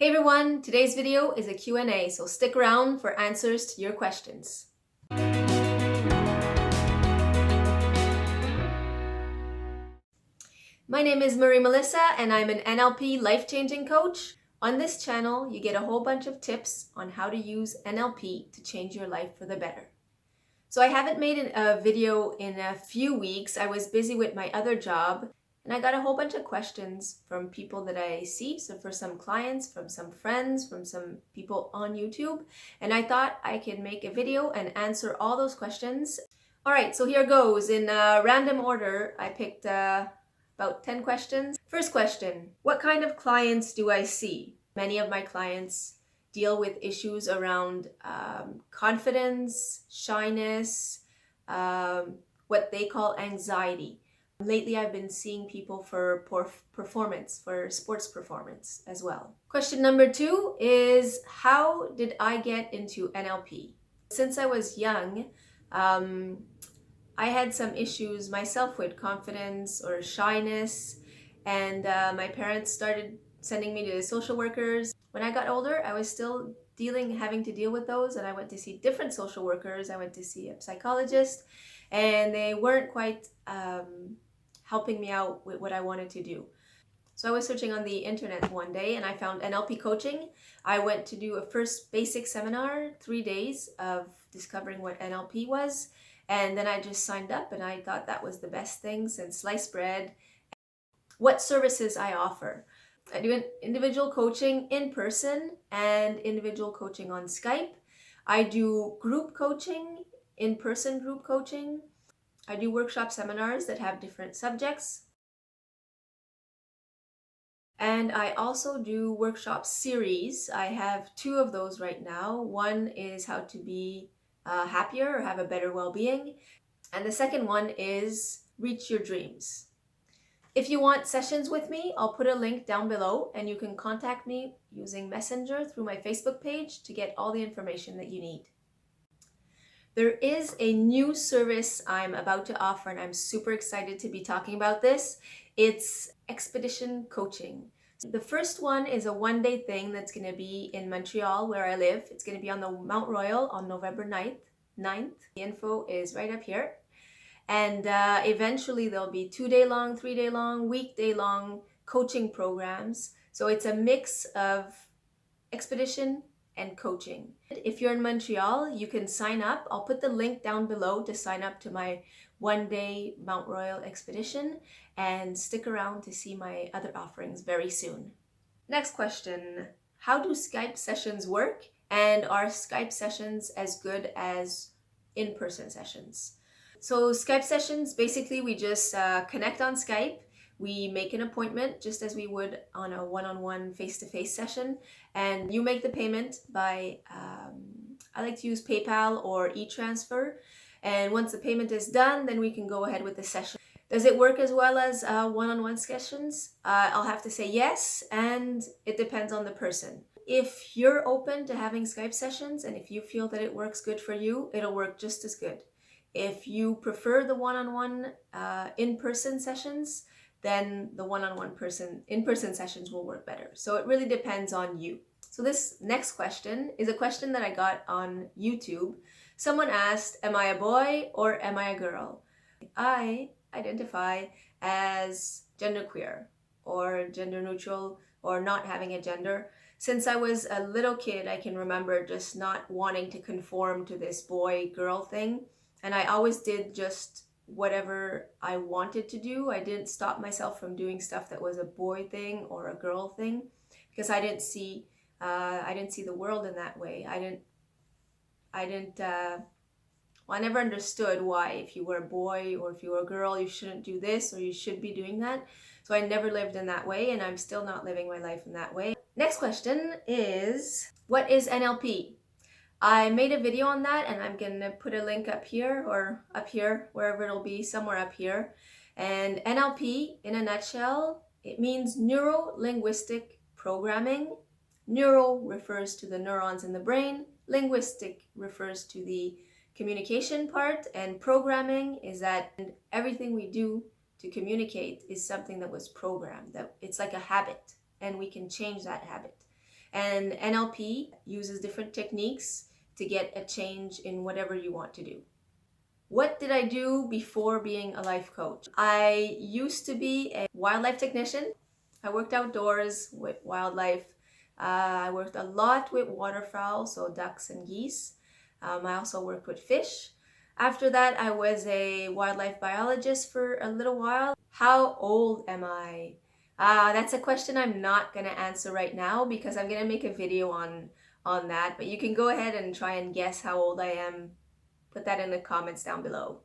Hey everyone, today's video is a Q&A, so stick around for answers to your questions. My name is Marie Melissa and I'm an NLP life-changing coach. On this channel, you get a whole bunch of tips on how to use NLP to change your life for the better. So I haven't made a video in a few weeks. I was busy with my other job. And I got a whole bunch of questions from people that I see. So for some clients, from some friends, from some people on YouTube. And I thought I could make a video and answer all those questions. All right, so here goes. In random order, I picked about 10 questions. First question, what kind of clients do I see? Many of my clients deal with issues around confidence, shyness, what they call anxiety. Lately, I've been seeing people for performance, for sports performance as well. Question number 2 is, how did I get into NLP? Since I was young, I had some issues myself with confidence or shyness, and my parents started sending me to social workers. When I got older, I was still having to deal with those, and I went to see different social workers. I went to see a psychologist, and they weren't quite helping me out with what I wanted to do. So I was searching on the internet one day and I found NLP coaching. I went to do a first basic seminar, 3 days of discovering what NLP was. And then I just signed up and I thought that was the best thing since sliced bread. What services I offer? I do individual coaching in person and individual coaching on Skype. I do group coaching, in-person group coaching. I do workshop seminars that have different subjects. And I also do workshop series. I have 2 of those right now. One is how to be happier or have a better well-being. And the second one is reach your dreams. If you want sessions with me, I'll put a link down below and you can contact me using Messenger through my Facebook page to get all the information that you need. There is a new service I'm about to offer and I'm super excited to be talking about this. It's expedition coaching. The first one is a one-day thing that's going to be in Montreal where I live. It's going to be on the Mount Royal on November 9th. The info is right up here. And eventually there'll be 2-day long, 3-day long, weekday long coaching programs. So it's a mix of expedition and coaching. If you're in Montreal, you can sign up. I'll put the link down below to sign up to my one-day Mount Royal expedition and stick around to see my other offerings very soon. Next question, how do Skype sessions work? And are Skype sessions as good as in-person sessions? So Skype sessions, basically we just connect on Skype. We make an appointment just as we would on a one-on-one face-to-face session, and you make the payment by, I like to use PayPal or e-transfer, and once the payment is done, then we can go ahead with the session. Does it work as well as one-on-one sessions? I'll have to say yes, and it depends on the person. If you're open to having Skype sessions and if you feel that it works good for you, it'll work just as good. If you prefer the one-on-one in-person sessions, then the one-on-one in-person sessions will work better. So it really depends on you. So this next question is a question that I got on YouTube. Someone asked, am I a boy or am I a girl? I identify as genderqueer or gender neutral or not having a gender. Since I was a little kid, I can remember just not wanting to conform to this boy-girl thing. And I always did just whatever I wanted to do. I didn't stop myself from doing stuff that was a boy thing or a girl thing because I didn't see the world in that way. I never understood why if you were a boy or if you were a girl, you shouldn't do this or you should be doing that. So I never lived in that way and I'm still not living my life in that way. Next question is, what is NLP? I made a video on that and I'm going to put a link up here or up here, wherever it'll be, somewhere up here. And NLP, in a nutshell, it means neuro-linguistic programming. Neuro refers to the neurons in the brain. Linguistic refers to the communication part. And programming is that everything we do to communicate is something that was programmed. That it's like a habit and we can change that habit. And NLP uses different techniques to get a change in whatever you want to do. What did I do before being a life coach? I used to be a wildlife technician. I worked outdoors with wildlife. I worked a lot with waterfowl, so ducks and geese. I also worked with fish. After that, I was a wildlife biologist for a little while. How old am I? That's a question I'm not going to answer right now because I'm going to make a video on that. But you can go ahead and try and guess how old I am. Put that in the comments down below.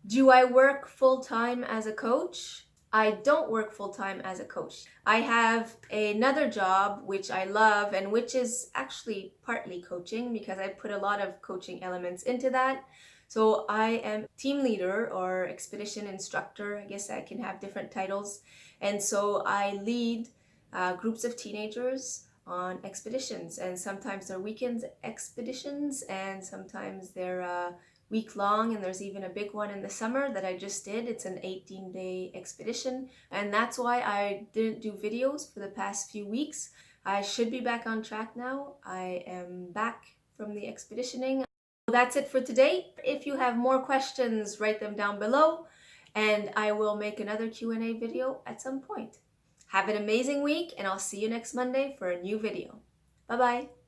Do I work full-time as a coach? I don't work full-time as a coach. I have another job which I love and which is actually partly coaching because I put a lot of coaching elements into that. So I am team leader or expedition instructor. I guess I can have different titles. And so I lead groups of teenagers on expeditions, and sometimes they're weekend expeditions and sometimes they're week long, and there's even a big one in the summer that I just did. It's an 18-day expedition, and that's why I didn't do videos for the past few weeks. I should be back on track now. I am back from the expeditioning. That's it for today. If you have more questions, write them down below, and I will make another Q&A video at some point. Have an amazing week, and I'll see you next Monday for a new video. Bye-bye.